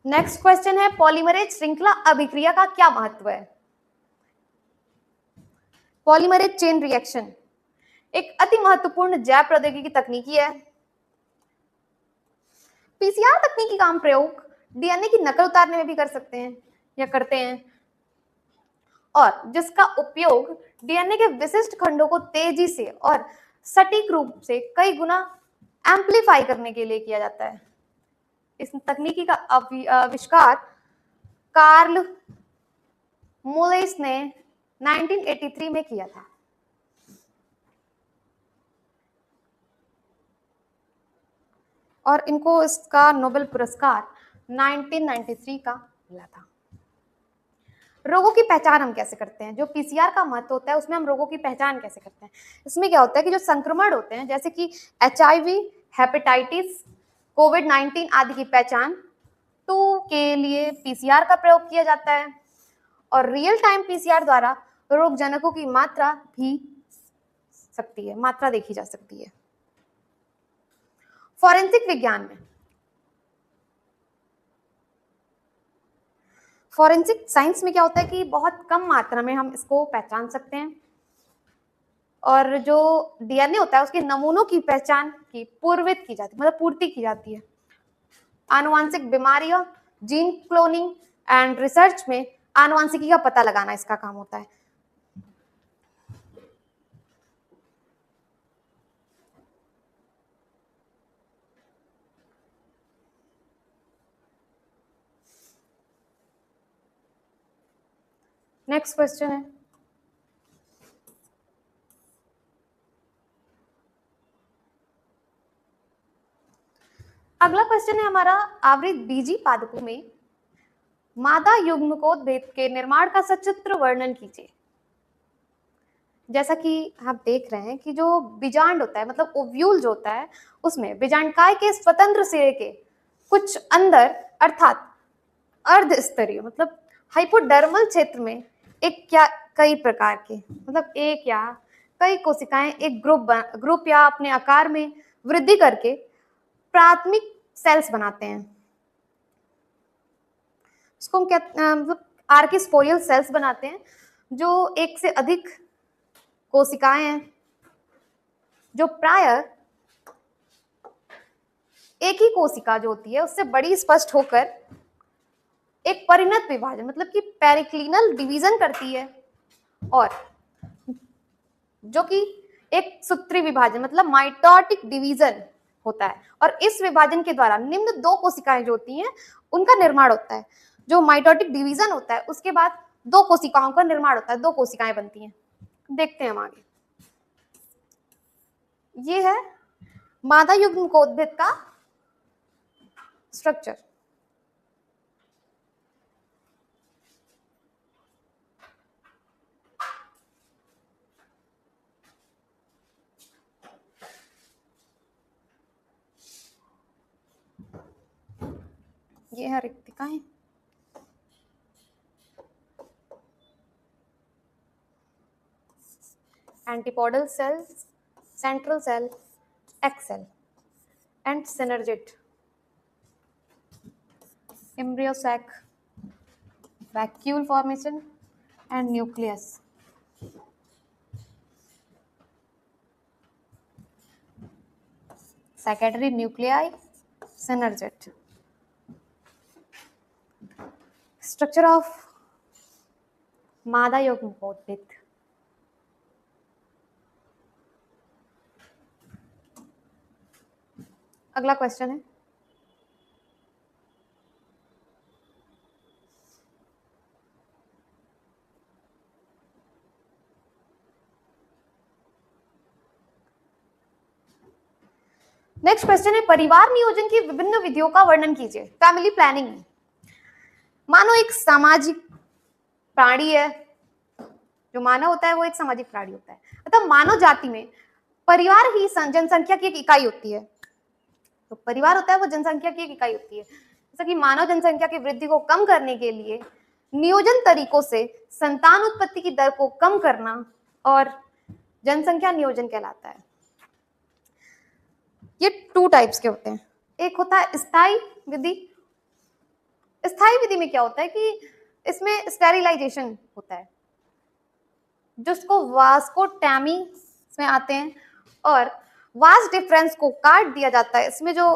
नेक्स्ट क्वेश्चन है पॉलीमरेज श्रृंखला अभिक्रिया का क्या महत्व है? पॉलीमरेज चेन रिएक्शन एक अति महत्वपूर्ण जैव प्रौद्योगिकी तकनीकी है। पीसीआर तकनीकी का हम प्रयोग डीएनए की नकल उतारने में भी कर सकते हैं या करते हैं, और जिसका उपयोग डीएनए के विशिष्ट खंडों को तेजी से और सटीक रूप से कई गुना एम्पलीफाई करने के लिए किया जाता है। इस तकनीकी का आविष्कार कार्ल मोलेस ने 1983 में किया था। और इनको इसका नोबेल पुरस्कार 1993 का मिला था। रोगों की पहचान हम कैसे करते हैं? जो पीसीआर का महत्व होता है उसमें हम रोगों की पहचान कैसे करते हैं? इसमें क्या होता है कि जो संक्रमण होते हैं जैसे कि HIV, हेपेटाइटिस, कोविड-19 आदि की पहचान तो के लिए पीसीआर का प्रयोग किया जाता है और रियल टाइम पीसीआर द्वारा रोगजनकों की मात्रा देखी जा सकती है। फॉरेंसिक विज्ञान में, फॉरेंसिक साइंस में क्या होता है कि बहुत कम मात्रा में हम इसको पहचान सकते हैं और जो डीएनए होता है उसके नमूनों की पहचान की पूर्वित की जाती है, मतलब पूर्ति की जाती है। आनुवांशिक बीमारियों, जीन क्लोनिंग एंड रिसर्च में आनुवांशिकी का पता लगाना इसका काम होता है। नेक्स्ट क्वेश्चन है, अगला क्वेश्चन है हमारा, आवृत बीजी पादपों में मादा युग्मकोद्भिद के निर्माण का सचित्र वर्णन कीजिए। जैसा कि आप देख रहे हैं कि जो बीजांड होता है, मतलब ओव्यूल जो होता है, उसमें बीजांडकाय के स्वतंत्र सिरे के कुछ अंदर अर्थात अर्धस्तरीय मतलब हाइपोडर्मल क्षेत्र में एक या कई प्रकार के, मतलब एक या कई कोशिकाएं एक ग्रुप या अपने आकार में वृद्धि करके प्राथमिक सेल्स बनाते हैं। इसको हम क्या मतलब आर्किस्पोरियल सेल्स बनाते हैं, जो एक से अधिक कोशिकाएं हैं जो प्रायः एक ही कोशिका जो होती है उससे बड़ी स्पष्ट होकर एक परिणत विभाजन मतलब कि पेरिक्लिनल डिवीजन करती है और जो कि एक सूत्री विभाजन मतलब माइटोटिक डिवीजन होता है और इस विभाजन के द्वारा निम्न दो कोशिकाएं जो होती हैं उनका निर्माण होता है। जो माइटोटिक डिवीजन होता है उसके बाद दो कोशिकाओं का निर्माण होता है, दो कोशिकाएं बनती हैं। देखते हैं हम आगे। ये है मादा युग्मकोद्भिद का स्ट्रक्चर। ये है रिक्तिकाएं, antipodal cells, central cell, egg cell and synergid, embryo sac, vacuole formation and nucleus. Secondary nuclei, synergid. Structure of मादा युग्मकोद्भिद। अगला क्वेश्चन है, नेक्स्ट क्वेश्चन है, परिवार नियोजन की विभिन्न विधियों का वर्णन कीजिए। फैमिली प्लानिंग में मानो एक सामाजिक प्राणी है, जो मानव होता है वो एक सामाजिक प्राणी होता है, अतः मानव जाति में परिवार ही जनसंख्या की एक इकाई होती है। तो परिवार होता है वो जनसंख्या की एक इकाई होती है। जैसा कि मानव जनसंख्या की वृद्धि को कम करने के लिए नियोजन तरीकों से संतान उत्पत्ति की दर को कम करना और जनसंख्या नियोजन कहलाता है। ये 2 टाइप्स के होते हैं। एक होता है स्थायी विधि। स्थायी विधि में क्या होता है कि इसमें स्टेरिलाइजेशन होता है, जिसको वास्कोटॉमी में आते हैं और वास डिफरेंस को काट दिया जाता है। इसमें जो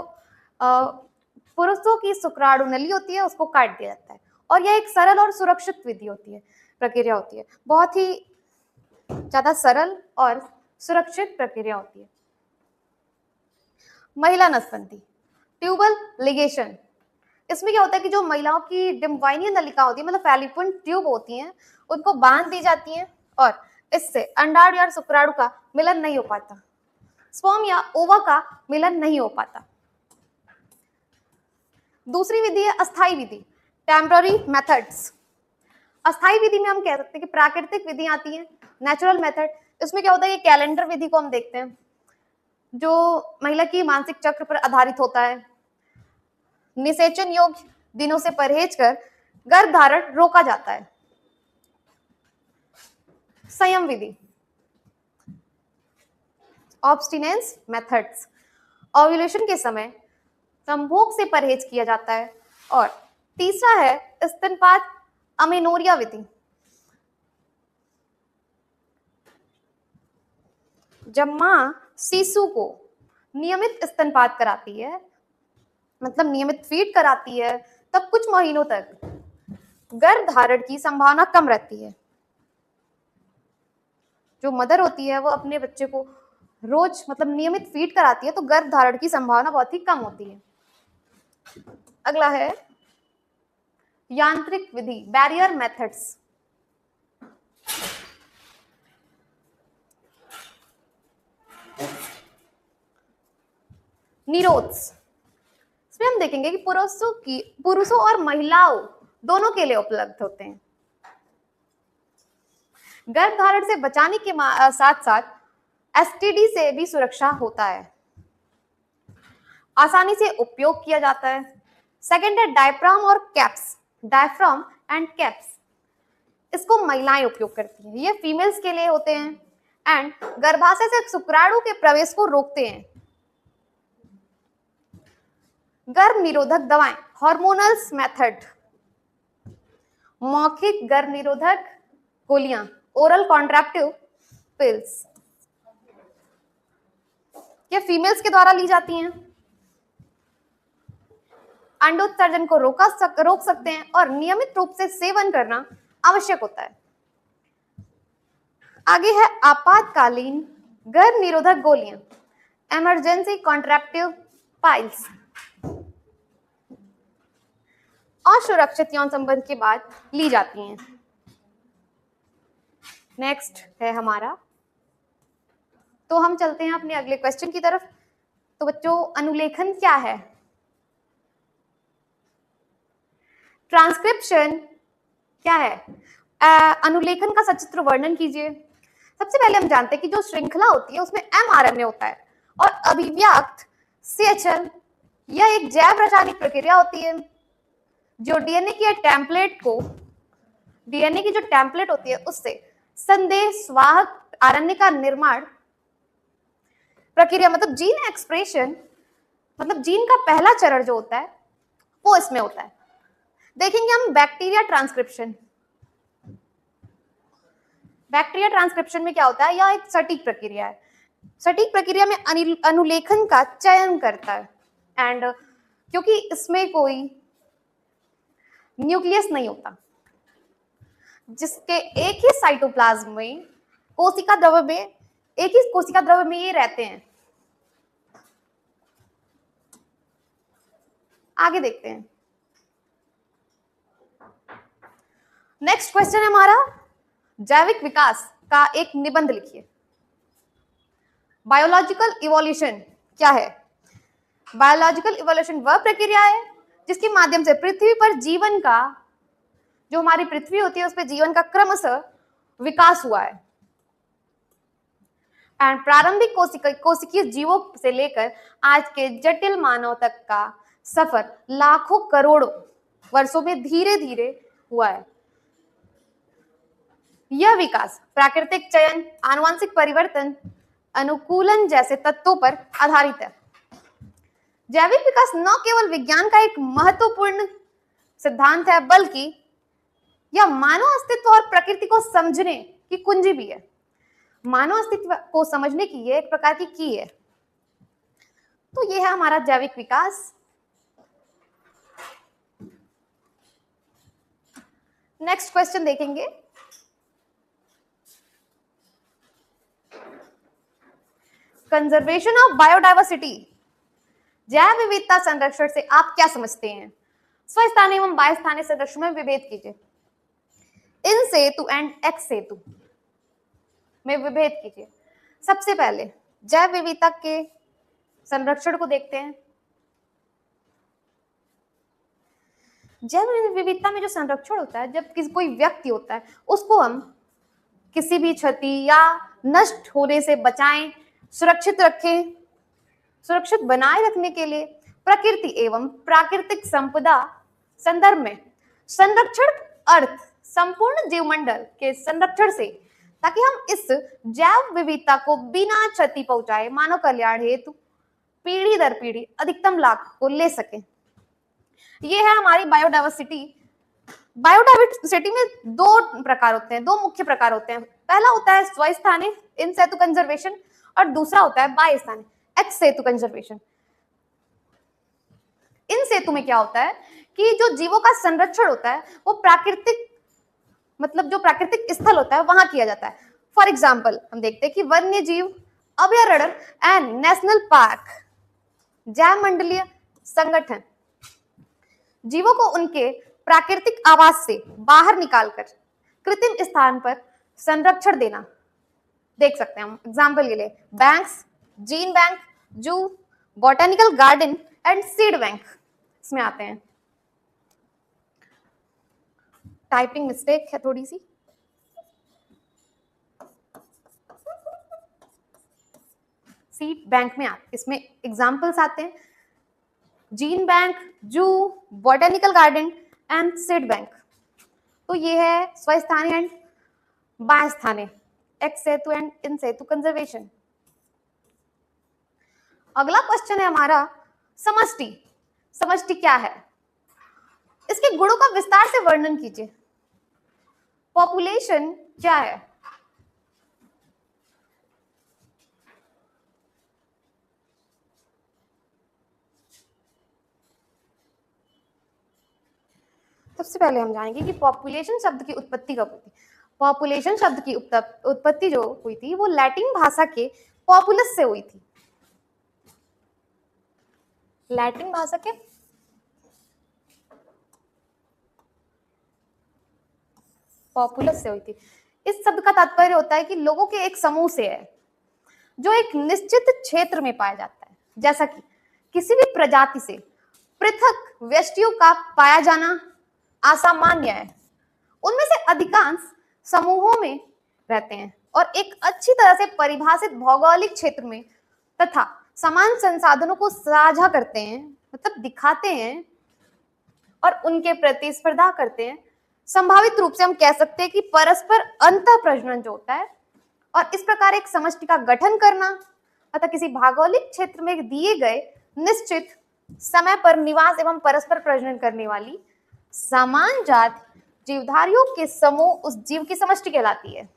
पुरुषों की शुक्राणु नली होती है उसको काट दिया जाता है और यह एक सरल और सुरक्षित विधि होती है, प्रक्रिया होती है, बहुत ही ज्यादा सरल और सुरक्षित प्रक्रिया होती है। महिला नसबंदी, ट्यूबल लिगेशन। इसमें क्या होता है कि जो महिलाओं की डिम्बाइनिय नलिका होती है मतलब फैलोपियन ट्यूब होती हैं, उनको बांध दी जाती हैं और इससे अंडाणु या शुक्राणु का मिलन नहीं हो पाता, स्पर्म या ओवा का मिलन नहीं हो पाता। दूसरी विधि है अस्थाई विधि, टेम्पररी मेथड्स। अस्थाई विधि में हम कह सकते हैं कि प्राकृतिक विधि आती है, नेचुरल मेथड। इसमें क्या होता है, ये कैलेंडर विधि को हम देखते हैं जो महिला की मानसिक चक्र पर आधारित होता है। निषेचन योग्य दिनों से परहेज कर गर्भ धारण रोका जाता है। संयम विधि, ऑब्स्टिनेंस मेथड्स, ओव्यूलेशन के समय संभोग से परहेज किया जाता है। और तीसरा है स्तनपान अमेनोरिया विधि, जब मां शिशु को नियमित स्तनपान कराती है, मतलब नियमित फीड कराती है, तब कुछ महीनों तक गर्भ धारण की संभावना कम रहती है। जो मदर होती है वो अपने बच्चे को रोज मतलब नियमित फीड कराती है तो गर्भ धारण की संभावना बहुत ही कम होती है। अगला है यांत्रिक विधि, बैरियर मेथड्स। निरोध्स, इसमें हम देखेंगे कि पुरुषों और महिलाओं दोनों के लिए उपलब्ध होते हैं। गर्भ धारण से बचाने के साथ साथ एसटीडी से भी सुरक्षा होता है, आसानी से उपयोग किया जाता है। सेकंड है डायफ्राम और कैप्स, डायफ्राम एंड कैप्स, इसको महिलाएं उपयोग करती हैं, ये फीमेल्स के लिए होते हैं एंड गर्भाशय से शुक्राणु के प्रवेश को रोकते हैं। गर्भ निरोधक दवाएं, हार्मोनल्स मेथड, मौखिक गर्भ निरोधक गोलियां, ओरल कॉन्ट्रैप्टिव पिल्स, ये फीमेल्स के द्वारा ली जाती हैं। अंडोत्सर्जन को रोक सकते हैं और नियमित रूप से सेवन करना आवश्यक होता है। आगे है आपातकालीन गर्भ निरोधक गोलियां, इमरजेंसी कॉन्ट्रैप्टिव पाइल्स, असुरक्षित यौन संबंध के बाद ली जाती हैं। नेक्स्ट है हमारा, तो हम चलते हैं अपने अगले क्वेश्चन की तरफ। तो बच्चों अनुलेखन क्या है? ट्रांसक्रिप्शन क्या है? अनुलेखन का सचित्र वर्णन कीजिए। सबसे पहले हम जानते हैं कि जो श्रृंखला होती है उसमें एमआरएनए होता है और अभिव्यक्त सीएचएल, यह एक जैव रासायनिक प्रक्रिया होती है जो डीएनए की जो टेम्पलेट होती है उससे संदेशवाहक आरएनए का निर्माण प्रक्रिया, मतलब जीन एक्सप्रेशन, मतलब जीन का पहला चरण जो होता है वो इसमें होता है। देखेंगे हम बैक्टीरिया ट्रांसक्रिप्शन। बैक्टीरिया ट्रांसक्रिप्शन में क्या होता है, यह एक सटीक प्रक्रिया है। सटीक प्रक्रिया में अनुलेखन का चयन करता है एंड क्योंकि इसमें कोई न्यूक्लियस नहीं होता, जिसके एक ही साइटोप्लाज्म में कोशिका द्रव्य में ये रहते हैं। आगे देखते हैं। नेक्स्ट क्वेश्चन है हमारा, जैविक विकास का एक निबंध लिखिए। बायोलॉजिकल इवोल्यूशन क्या है? बायोलॉजिकल इवोल्यूशन वह प्रक्रिया है जिसके माध्यम से पृथ्वी पर जीवन का, जो हमारी पृथ्वी होती है उस पर जीवन का क्रमशः विकास हुआ है। एंड प्रारंभिक कोशिकीय जीवों से लेकर आज के जटिल मानव तक का सफर लाखों करोड़ों वर्षों में धीरे धीरे हुआ है। यह विकास प्राकृतिक चयन, आनुवंशिक परिवर्तन, अनुकूलन जैसे तत्वों पर आधारित है। जैविक विकास न केवल विज्ञान का एक महत्वपूर्ण सिद्धांत है बल्कि यह मानव अस्तित्व और प्रकृति को समझने की कुंजी भी है। मानव अस्तित्व को समझने की यह एक प्रकार की है। तो यह है हमारा जैविक विकास। नेक्स्ट क्वेश्चन देखेंगे। कंजर्वेशन ऑफ बायोडाइवर्सिटी, जैव विविधता संरक्षण से आप क्या समझते हैं? स्वस्थानीय एवं बाह्यस्थानीय संरक्षण में विभेद कीजिए। इन सेतु एंड एक्स सेतु में विभेद कीजिए। सबसे पहले जैव विविधता के संरक्षण को देखते हैं। जैव विविधता में जो संरक्षण होता है, जब कोई व्यक्ति होता है उसको हम किसी भी क्षति या नष्ट होने से बचाएं, सुरक्षित रखें, सुरक्षित बनाए रखने के लिए प्रकृति एवं प्राकृतिक संपदा संदर्भ में संरक्षण अर्थ संपूर्ण जीवमंडल के संरक्षण से, ताकि हम इस जैव विविधता को बिना क्षति पहुंचाए मानव कल्याण हेतु पीढ़ी दर पीढ़ी अधिकतम लाभ को ले सके। ये है हमारी बायोडाइवर्सिटी। बायोडाइवर्सिटी में दो प्रकार होते हैं, दो मुख्य प्रकार होते हैं। पहला होता है स्वस्थानिक इन सेतु कंजर्वेशन और दूसरा होता है बाह्यस्थानिक एक्स सेतु कंजर्वेशन। इन सेतु में क्या होता है कि जो जीवों का संरक्षण होता है वो प्राकृतिक, मतलब जो प्राकृतिक स्थल होता है वहां किया जाता है। फॉर एग्जाम्पल हम देखते हैं कि वन्य जीव अभयारण्य एंड नेशनल पार्क जैव मंडलीय संगठन जीवों को उनके प्राकृतिक आवास से बाहर निकालकर कृत्रिम स्थान पर संरक्षण देना देख सकते हैं हम। एग्जाम्पल के लिए banks, gene bank, zoo, botanical garden and seed bank इसमें आते हैं। टाइपिंग मिस्टेक है थोड़ी सी। सीड बैंक में इसमें एग्जाम्पल्स आते हैं gene bank, zoo, botanical garden and seed bank. तो ये है स्वस्थानिक एंड बाह्यस्थानिक ex situ and in situ conservation. अगला क्वेश्चन है हमारा समष्टि। समष्टि क्या है? इसके गुणों का विस्तार से वर्णन कीजिए। पॉपुलेशन क्या है? सबसे पहले हम जानेंगे कि पॉपुलेशन शब्द की उत्पत्ति कब हुई थी। पॉपुलेशन शब्द की उत्पत्ति जो हुई थी वो लैटिन भाषा के पॉपुलस से हुई थी। लैटिन भाषा के पॉपुलस से हुई थी। इस शब्द का तात्पर्य होता है कि लोगों के एक समूह से है जो एक निश्चित क्षेत्र में पाया जाता है। जैसा कि किसी भी प्रजाति से पृथक व्यष्टियों का पाया जाना असामान्य है। उनमें से अधिकांश समूहों में रहते हैं और एक अच्छी तरह से परिभाषित भौगोलिक क्षेत्र में तथा समान संसाधनों को साझा करते हैं, मतलब दिखाते हैं और उनके प्रतिस्पर्धा करते हैं। संभावित रूप से हम कह सकते हैं कि परस्पर अंतः प्रजनन जो होता है, और इस प्रकार एक समष्टि का गठन करना अतः किसी भौगोलिक क्षेत्र में दिए गए निश्चित समय पर निवास एवं परस्पर प्रजनन करने वाली समान जाति जीवधारियों के समूह उस जीव की समष्टि कहलाती है।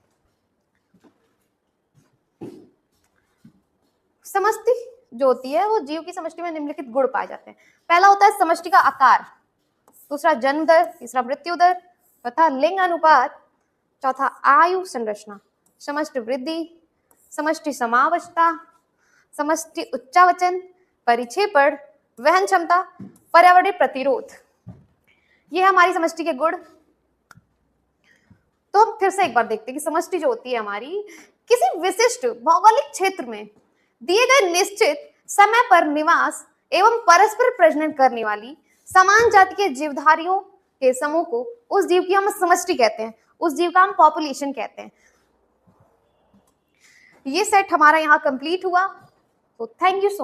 समष्टि जो होती है वो जीव की समष्टि में निम्नलिखित गुण पाए जाते हैं। पहला होता है समष्टि का आकार, दूसरा जन्म दर, तीसरा मृत्यु दर, चौथा लिंग अनुपात, चौथा आयु संरचना, समष्टि वृद्धि, समष्टि समावस्था, समष्टि उच्चावचन, परिक्षेपण, वहन क्षमता, पर्यावरणीय प्रतिरोध। ये है हमारी समष्टि के गुण। तो हम फिर से एक बार देखते हैं कि समष्टि जो होती है हमारी किसी विशिष्ट भौगोलिक क्षेत्र में दिए गए निश्चित समय पर निवास एवं परस्पर प्रजनन करने वाली समान जाति के जीवधारियों के समूह को उस जीव की हम समष्टि कहते हैं, उस जीव का हम पॉपुलेशन कहते हैं। ये सेट हमारा यहाँ कंप्लीट हुआ। तो थैंक यू सो मच।